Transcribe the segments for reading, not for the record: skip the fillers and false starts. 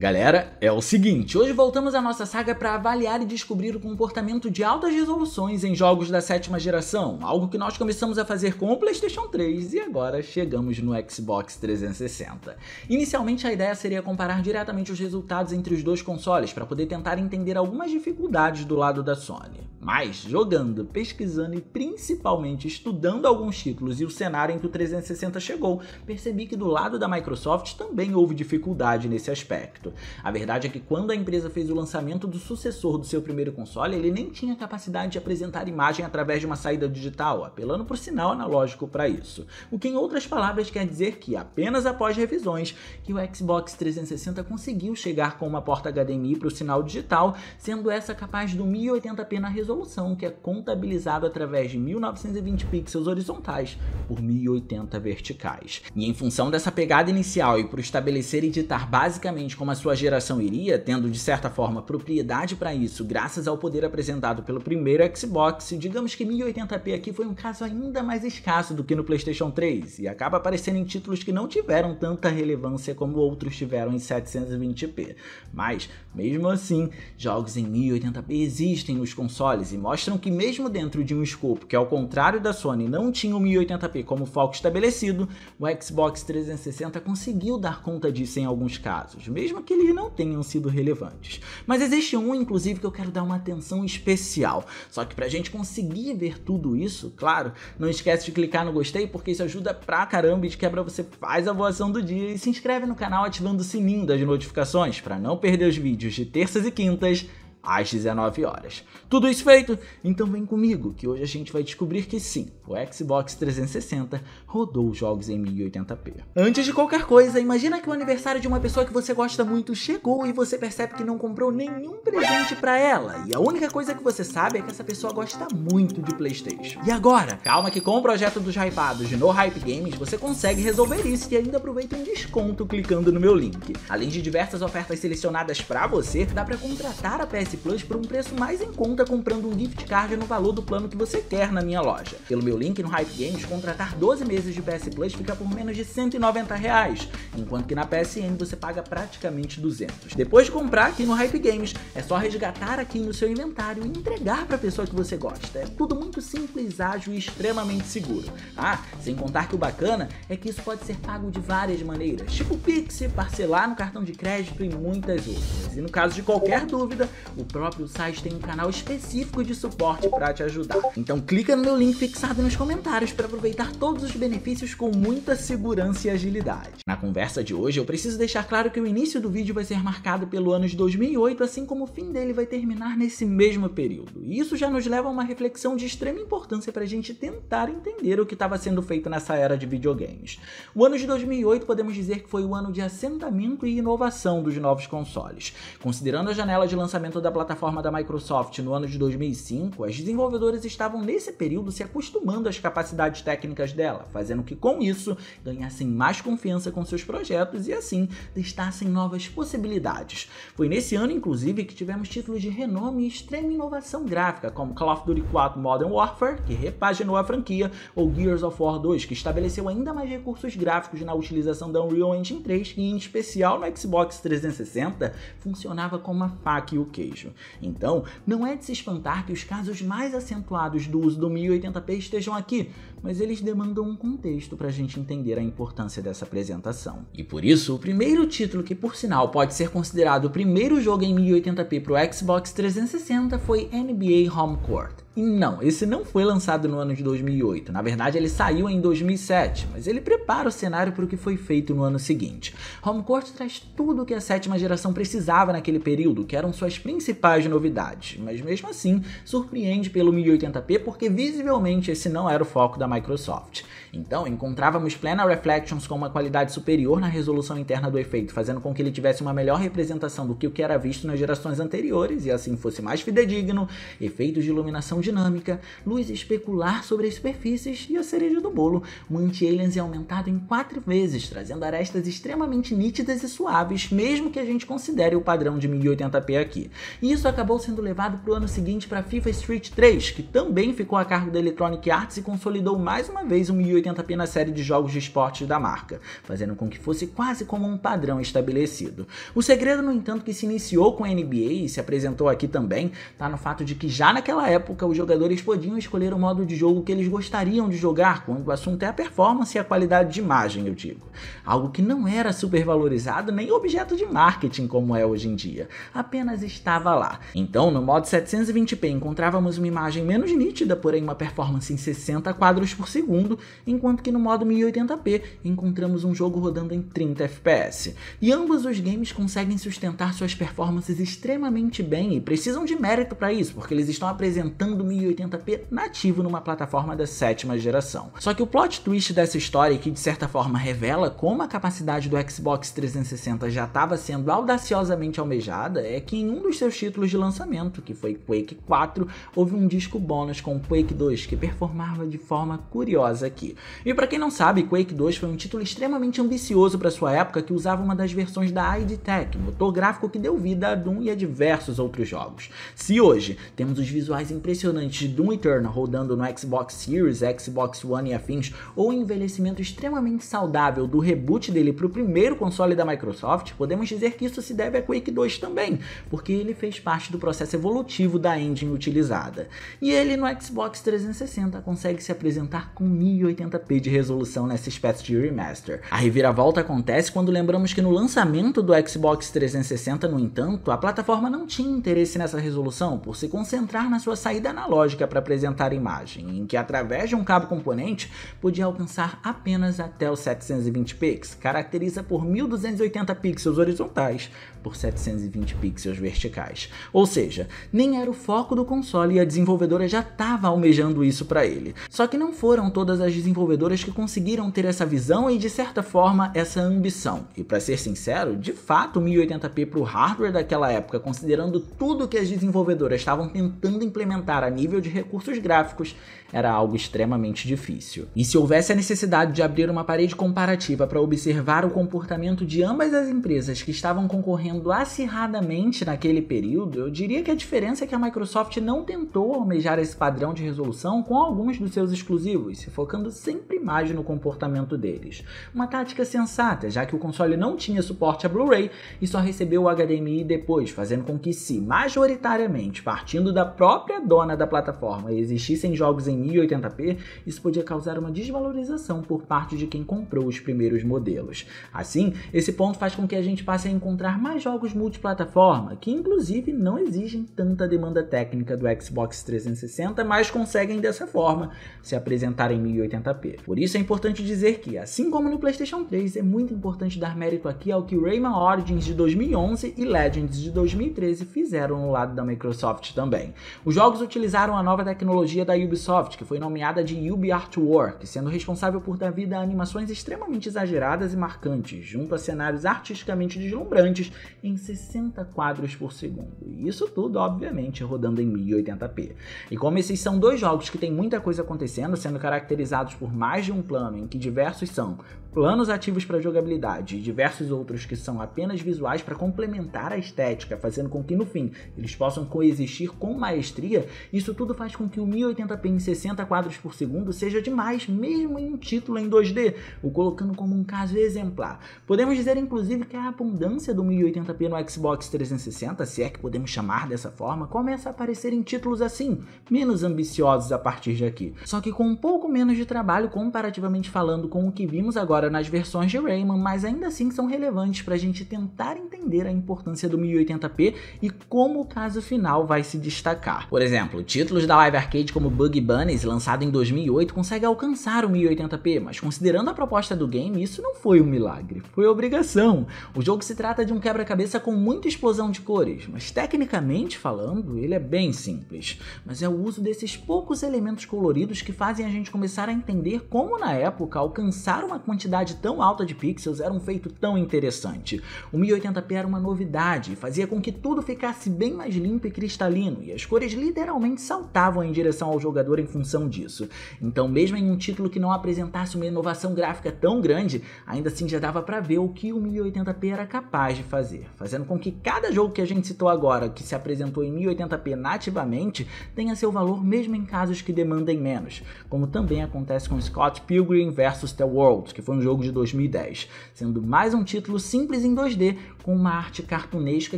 Galera, é o seguinte, hoje voltamos à nossa saga para avaliar e descobrir o comportamento de altas resoluções em jogos da 7ª geração, algo que nós começamos a fazer com o PlayStation 3 e agora chegamos no Xbox 360. Inicialmente a ideia seria comparar diretamente os resultados entre os dois consoles para poder tentar entender algumas dificuldades do lado da Sony. Mas jogando, pesquisando e principalmente estudando alguns títulos e o cenário em que o 360 chegou, percebi que do lado da Microsoft também houve dificuldade nesse aspecto. A verdade é que quando a empresa fez o lançamento do sucessor do seu primeiro console, ele nem tinha capacidade de apresentar imagem através de uma saída digital, apelando por sinal analógico para isso. O que em outras palavras quer dizer que apenas após revisões que o Xbox 360 conseguiu chegar com uma porta HDMI para o sinal digital, sendo essa capaz do 1080p na resolução, que é contabilizado através de 1920 pixels horizontais por 1080 verticais. E em função dessa pegada inicial e por estabelecer e ditar basicamente como a sua geração iria, tendo de certa forma propriedade para isso graças ao poder apresentado pelo primeiro Xbox, digamos que 1080p aqui foi um caso ainda mais escasso do que no PlayStation 3 e acaba aparecendo em títulos que não tiveram tanta relevância como outros tiveram em 720p. Mas, mesmo assim, jogos em 1080p existem nos consoles e mostram que mesmo dentro de um escopo que ao contrário da Sony não tinha o 1080p como foco estabelecido, o Xbox 360 conseguiu dar conta disso em alguns casos, mesmo que eles não tenham sido relevantes. Mas existe um, inclusive, que eu quero dar uma atenção especial. Só que pra gente conseguir ver tudo isso, claro, não esquece de clicar no gostei, porque isso ajuda pra caramba e de quebra você faz a voação do dia e se inscreve no canal ativando o sininho das notificações pra não perder os vídeos de terças e quintas às 19 horas. Tudo isso feito? Então vem comigo, que hoje a gente vai descobrir que sim, o Xbox 360 rodou os jogos em 1080p. Antes de qualquer coisa, imagina que o aniversário de uma pessoa que você gosta muito chegou e você percebe que não comprou nenhum presente pra ela, e a única coisa que você sabe é que essa pessoa gosta muito de PlayStation. E agora? Calma que com o projeto dos hypados de No Hype Games, você consegue resolver isso e ainda aproveita um desconto clicando no meu link. Além de diversas ofertas selecionadas pra você, dá pra contratar a PS Plus por um preço mais em conta comprando um gift card no valor do plano que você quer na minha loja. Pelo meu link no Hype Games, contratar 12 meses de PS Plus fica por menos de R$190, enquanto que na PSN você paga praticamente 200. Depois de comprar aqui no Hype Games, é só resgatar aqui no seu inventário e entregar para a pessoa que você gosta. É tudo muito simples, ágil e extremamente seguro. Ah, sem contar que o bacana é que isso pode ser pago de várias maneiras, tipo Pix, parcelar no cartão de crédito e muitas outras. E no caso de qualquer dúvida, o próprio site tem um canal específico de suporte para te ajudar. Então clica no meu link fixado nos comentários para aproveitar todos os benefícios com muita segurança e agilidade. Na conversa de hoje eu preciso deixar claro que o início do vídeo vai ser marcado pelo ano de 2008, assim como o fim dele vai terminar nesse mesmo período. E isso já nos leva a uma reflexão de extrema importância para a gente tentar entender o que estava sendo feito nessa era de videogames. O ano de 2008 podemos dizer que foi o ano de assentamento e inovação dos novos consoles. Considerando a janela de lançamento da plataforma da Microsoft no ano de 2005, as desenvolvedoras estavam nesse período se acostumando às capacidades técnicas dela, fazendo que com isso ganhassem mais confiança com seus projetos e assim testassem novas possibilidades. Foi nesse ano, inclusive, que tivemos títulos de renome e extrema inovação gráfica, como Call of Duty 4 Modern Warfare, que repaginou a franquia, ou Gears of War 2, que estabeleceu ainda mais recursos gráficos na utilização da Unreal Engine 3 e, em especial no Xbox 360, funcionava como uma faca e o queijo. Então, não é de se espantar que os casos mais acentuados do uso do 1080p estejam aqui, mas eles demandam um contexto para a gente entender a importância dessa apresentação. E por isso, o primeiro título que, por sinal, pode ser considerado o primeiro jogo em 1080p para o Xbox 360 foi NBA Home Court. E não, esse não foi lançado no ano de 2008, na verdade ele saiu em 2007, mas ele prepara o cenário para o que foi feito no ano seguinte. Home Court traz tudo o que a 7ª geração precisava naquele período, que eram suas principais novidades, mas mesmo assim surpreende pelo 1080p porque visivelmente esse não era o foco da Microsoft. Então encontrávamos Planar Reflections com uma qualidade superior na resolução interna do efeito, fazendo com que ele tivesse uma melhor representação do que o que era visto nas gerações anteriores e assim fosse mais fidedigno, efeitos de iluminação dinâmica, luz especular sobre as superfícies e a cereja do bolo, o anti-aliasing aumentado em 4 vezes, trazendo arestas extremamente nítidas e suaves, mesmo que a gente considere o padrão de 1080p aqui. E isso acabou sendo levado para o ano seguinte para FIFA Street 3, que também ficou a cargo da Electronic Arts e consolidou mais uma vez um 1080p na série de jogos de esportes da marca, fazendo com que fosse quase como um padrão estabelecido. O segredo, no entanto, que se iniciou com a NBA e se apresentou aqui também, está no fato de que já naquela época os jogadores podiam escolher o modo de jogo que eles gostariam de jogar, quando o assunto é a performance e a qualidade de imagem, eu digo. Algo que não era super valorizado nem objeto de marketing como é hoje em dia, apenas estava lá. Então, no modo 720p encontrávamos uma imagem menos nítida, porém uma performance em 60 quadros por segundo, enquanto que no modo 1080p encontramos um jogo rodando em 30 fps. E ambos os games conseguem sustentar suas performances extremamente bem e precisam de mérito para isso, porque eles estão apresentando 1080p nativo numa plataforma da 7ª geração. Só que o plot twist dessa história, que de certa forma revela como a capacidade do Xbox 360 já estava sendo audaciosamente almejada, é que em um dos seus títulos de lançamento, que foi Quake 4, houve um disco bônus com Quake 2 que performava de forma curiosa aqui. E para quem não sabe, Quake 2 foi um título extremamente ambicioso para sua época, que usava uma das versões da id Tech, motor gráfico que deu vida a Doom e a diversos outros jogos. Se hoje temos os visuais impressionantes de Doom Eternal rodando no Xbox Series, Xbox One e afins, ou o envelhecimento extremamente saudável do reboot dele para o primeiro console da Microsoft, podemos dizer que isso se deve a Quake 2 também, porque ele fez parte do processo evolutivo da engine utilizada. E ele no Xbox 360 consegue se apresentar com 1080p de resolução nessa espécie de remaster. A reviravolta acontece quando lembramos que no lançamento do Xbox 360, no entanto, a plataforma não tinha interesse nessa resolução por se concentrar na sua saída analógica para apresentar a imagem, em que através de um cabo componente podia alcançar apenas até os 720p, que se caracteriza por 1280 pixels horizontais por 720 pixels verticais. Ou seja, nem era o foco do console e a desenvolvedora já estava almejando isso para ele. Só que não foram todas as desenvolvedoras que conseguiram ter essa visão e, de certa forma, essa ambição. E para ser sincero, de fato, 1080p para o hardware daquela época, considerando tudo que as desenvolvedoras estavam tentando implementar a nível de recursos gráficos, era algo extremamente difícil. E se houvesse a necessidade de abrir uma parede comparativa para observar o comportamento de ambas as empresas que estavam concorrendo acirradamente naquele período, eu diria que a diferença é que a Microsoft não tentou almejar esse padrão de resolução com alguns dos seus exclusivos, se focando sempre mais no comportamento deles. Uma tática sensata, já que o console não tinha suporte a Blu-ray e só recebeu o HDMI depois, fazendo com que, se majoritariamente partindo da própria dona da plataforma existissem jogos em 1080p, isso podia causar uma desvalorização por parte de quem comprou os primeiros modelos. Assim, esse ponto faz com que a gente passe a encontrar mais jogos multiplataforma, que inclusive não exigem tanta demanda técnica do Xbox 360, mas conseguem dessa forma se apresentar em 1080p. Por isso é importante dizer que, assim como no PlayStation 3, é muito importante dar mérito aqui ao que Rayman Origins de 2011 e Legends de 2013 fizeram no lado da Microsoft também. Os jogos utilizaram a nova tecnologia da Ubisoft, que foi nomeada de Ubi Artwork, sendo responsável por dar vida a animações extremamente exageradas e marcantes, junto a cenários artisticamente deslumbrantes em 60 quadros por segundo. E isso tudo, obviamente, rodando em 1080p. E como esses são dois jogos que tem muita coisa acontecendo, sendo caracterizados por mais de um plano, em que diversos são planos ativos para jogabilidade e diversos outros que são apenas visuais para complementar a estética, fazendo com que no fim eles possam coexistir com maestria, isso tudo faz com que o 1080p em 60 quadros por segundo seja demais, mesmo em um título em 2D, o colocando como um caso exemplar. Podemos dizer inclusive que a abundância do 1080p no Xbox 360, se é que podemos chamar dessa forma, começa a aparecer em títulos assim, menos ambiciosos a partir de aqui, só que com um pouco menos de trabalho comparativamente falando com o que vimos agora nas versões de Rayman, mas ainda assim são relevantes para a gente tentar entender a importância do 1080p e como o caso final vai se destacar. Por exemplo, títulos da Live Arcade como Bug Bunnies, lançado em 2008, consegue alcançar o 1080p, mas considerando a proposta do game, isso não foi um milagre, foi obrigação. O jogo se trata de um quebra-cabeça com muita explosão de cores, mas tecnicamente falando, ele é bem simples. Mas é o uso desses poucos elementos coloridos que fazem a gente começar a entender como na época alcançar uma quantidade quantidade tão alta de pixels era um feito tão interessante. O 1080p era uma novidade, fazia com que tudo ficasse bem mais limpo e cristalino, e as cores literalmente saltavam em direção ao jogador em função disso. Então, mesmo em um título que não apresentasse uma inovação gráfica tão grande, ainda assim já dava pra ver o que o 1080p era capaz de fazer, fazendo com que cada jogo que a gente citou agora, que se apresentou em 1080p nativamente, tenha seu valor mesmo em casos que demandem menos, como também acontece com Scott Pilgrim vs The World, que foi um jogo de 2010, sendo mais um título simples em 2D, com uma arte cartunesca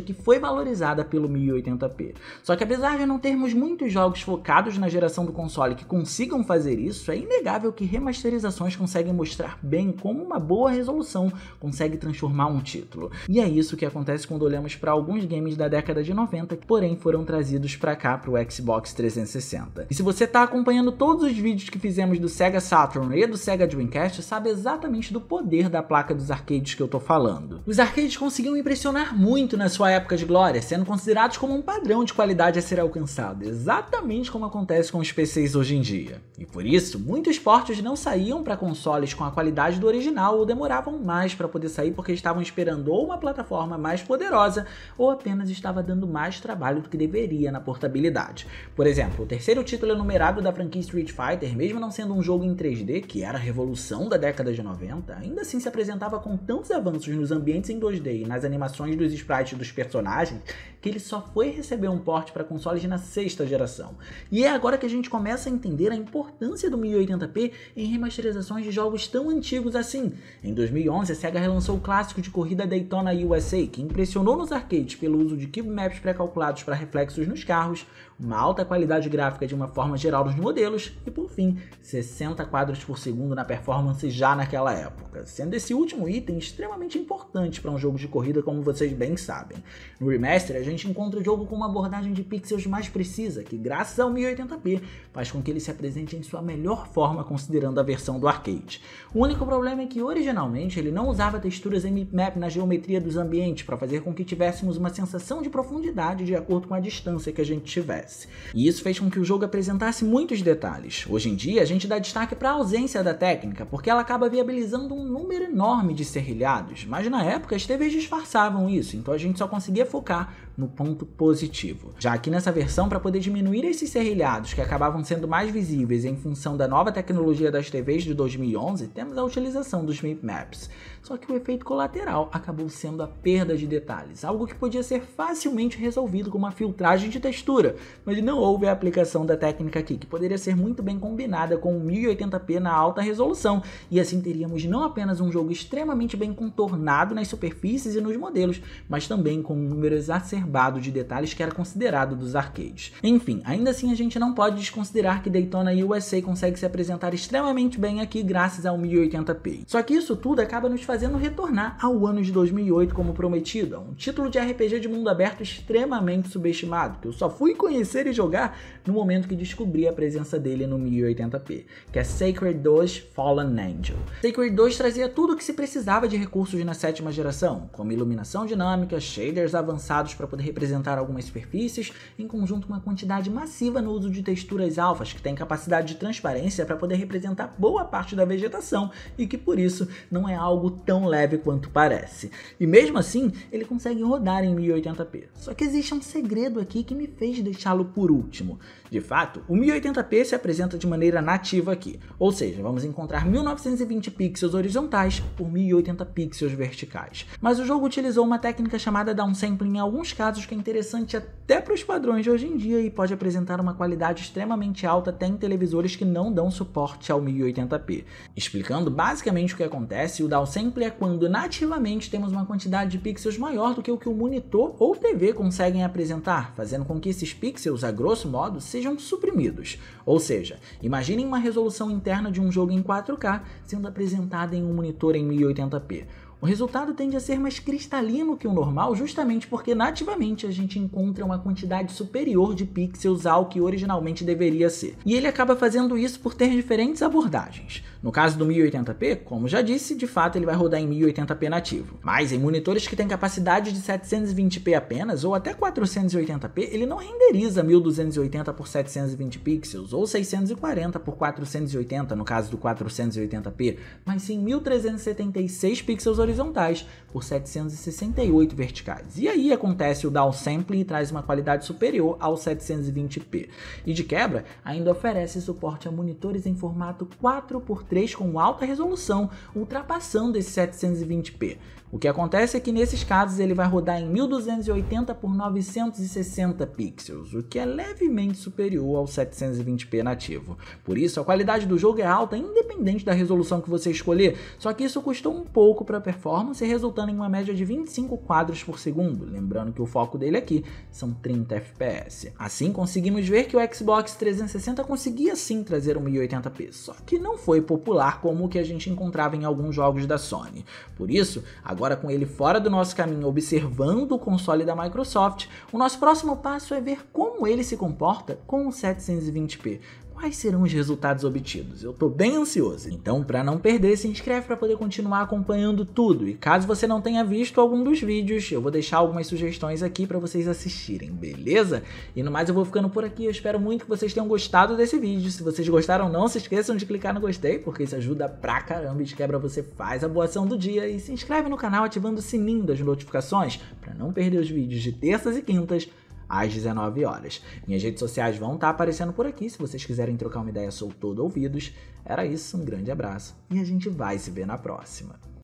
que foi valorizada pelo 1080p. Só que apesar de não termos muitos jogos focados na geração do console que consigam fazer isso, é inegável que remasterizações conseguem mostrar bem como uma boa resolução consegue transformar um título. E é isso que acontece quando olhamos para alguns games da década de 90, que porém foram trazidos para cá para o Xbox 360. E se você está acompanhando todos os vídeos que fizemos do Sega Saturn e do Sega Dreamcast, sabe exatamente do poder da placa dos arcades que eu tô falando. Os arcades conseguiam impressionar muito na sua época de glória, sendo considerados como um padrão de qualidade a ser alcançado, exatamente como acontece com os PCs hoje em dia. E por isso, muitos portes não saíam para consoles com a qualidade do original ou demoravam mais para poder sair porque estavam esperando ou uma plataforma mais poderosa ou apenas estava dando mais trabalho do que deveria na portabilidade. Por exemplo, o terceiro título enumerado da franquia Street Fighter, mesmo não sendo um jogo em 3D, que era a revolução da década de 90, ainda assim se apresentava com tantos avanços nos ambientes em 2D e nas animações dos sprites dos personagens, que ele só foi receber um port para consoles na sexta geração. E é agora que a gente começa a entender a importância do 1080p em remasterizações de jogos tão antigos assim. Em 2011, a Sega relançou o clássico de corrida Daytona USA, que impressionou nos arcades pelo uso de cube maps pré-calculados para reflexos nos carros, uma alta qualidade gráfica de uma forma geral nos modelos e, por fim, 60 quadros por segundo na performance já naquela época, sendo esse último item extremamente importante para um jogo de corrida, como vocês bem sabem. No remaster, a gente encontra o jogo com uma abordagem de pixels mais precisa, que graças ao 1080p faz com que ele se apresente em sua melhor forma considerando a versão do arcade. O único problema é que originalmente ele não usava texturas em map na geometria dos ambientes para fazer com que tivéssemos uma sensação de profundidade de acordo com a distância que a gente tivesse. E isso fez com que o jogo apresentasse muitos detalhes. Hoje em dia a gente dá destaque para a ausência da técnica, porque ela acaba viabilizando um número enorme de serrilhados, mas na época as TVs disfarçavam isso, então a gente só conseguia focar no ponto positivo. Já aqui nessa versão, para poder diminuir esses serrilhados que acabavam sendo mais visíveis em função da nova tecnologia das TVs de 2011, temos a utilização dos mapmaps. Só que o efeito colateral acabou sendo a perda de detalhes, algo que podia ser facilmente resolvido com uma filtragem de textura, mas não houve a aplicação da técnica aqui, que poderia ser muito bem combinada com o 1080p na alta resolução, e assim teríamos não apenas um jogo extremamente bem contornado nas superfícies e nos modelos, mas também com um número exacerbado de detalhes que era considerado dos arcades. Enfim, ainda assim a gente não pode desconsiderar que Daytona USA consegue se apresentar extremamente bem aqui graças ao 1080p. Só que isso tudo acaba nos fazendo retornar ao ano de 2008 como prometido, um título de RPG de mundo aberto extremamente subestimado, que eu só fui conhecer e jogar no momento que descobri a presença dele no 1080p, que é Sacred 2 Fallen Angel. Sacred 2 trazia tudo o que se precisava de recursos na sétima geração, como iluminação dinâmica, shaders avançados para poder representar algumas superfícies, em conjunto com uma quantidade massiva no uso de texturas alfas, que tem capacidade de transparência para poder representar boa parte da vegetação e que por isso não é algo tão leve quanto parece. E mesmo assim, ele consegue rodar em 1080p. Só que existe um segredo aqui que me fez deixá-lo por último. De fato, o 1080p se apresenta de maneira nativa aqui, ou seja, vamos encontrar 1920 pixels horizontais por 1080 pixels verticais. Mas o jogo utilizou uma técnica chamada downsampling em alguns casos que é interessante até para os padrões de hoje em dia e pode apresentar uma qualidade extremamente alta até em televisores que não dão suporte ao 1080p. Explicando basicamente o que acontece, o downsampling é quando nativamente temos uma quantidade de pixels maior do que o monitor ou TV conseguem apresentar, fazendo com que esses pixels, a grosso modo, sejam suprimidos. Ou seja, imaginem uma resolução interna de um jogo em 4K sendo apresentada em um monitor em 1080p. O resultado tende a ser mais cristalino que o normal, justamente porque nativamente a gente encontra uma quantidade superior de pixels ao que originalmente deveria ser. E ele acaba fazendo isso por ter diferentes abordagens. No caso do 1080p, como já disse, de fato ele vai rodar em 1080p nativo. Mas em monitores que têm capacidade de 720p apenas, ou até 480p, ele não renderiza 1280 por 720 pixels, ou 640 por 480 no caso do 480p, mas sim 1376 pixels horizontais por 768 verticais. E aí acontece o downsample e traz uma qualidade superior ao 720p. E de quebra, ainda oferece suporte a monitores em formato 4x3 com alta resolução, ultrapassando esse 720p. O que acontece é que nesses casos ele vai rodar em 1280 por 960 pixels, o que é levemente superior ao 720p nativo. Por isso, a qualidade do jogo é alta, independente da resolução que você escolher, só que isso custou um pouco para a performance, resultando em uma média de 25 quadros por segundo, lembrando que o foco dele aqui são 30 fps. Assim, conseguimos ver que o Xbox 360 conseguia sim trazer um 1080p, só que não foi popular como o que a gente encontrava em alguns jogos da Sony. Por isso, agora com ele fora do nosso caminho, observando o console da Microsoft, o nosso próximo passo é ver como ele se comporta com o 720p. Quais serão os resultados obtidos? Eu tô bem ansioso. Então, para não perder, se inscreve para poder continuar acompanhando tudo. E caso você não tenha visto algum dos vídeos, eu vou deixar algumas sugestões aqui para vocês assistirem, beleza? E no mais, eu vou ficando por aqui. Eu espero muito que vocês tenham gostado desse vídeo. Se vocês gostaram, não se esqueçam de clicar no gostei, porque isso ajuda pra caramba. E de quebra você faz a boa ação do dia e se inscreve no canal ativando o sininho das notificações para não perder os vídeos de terças e quintas às 19 horas. Minhas redes sociais vão estar aparecendo por aqui, se vocês quiserem trocar uma ideia, sou todo ouvidos. Era isso, um grande abraço e a gente vai se ver na próxima.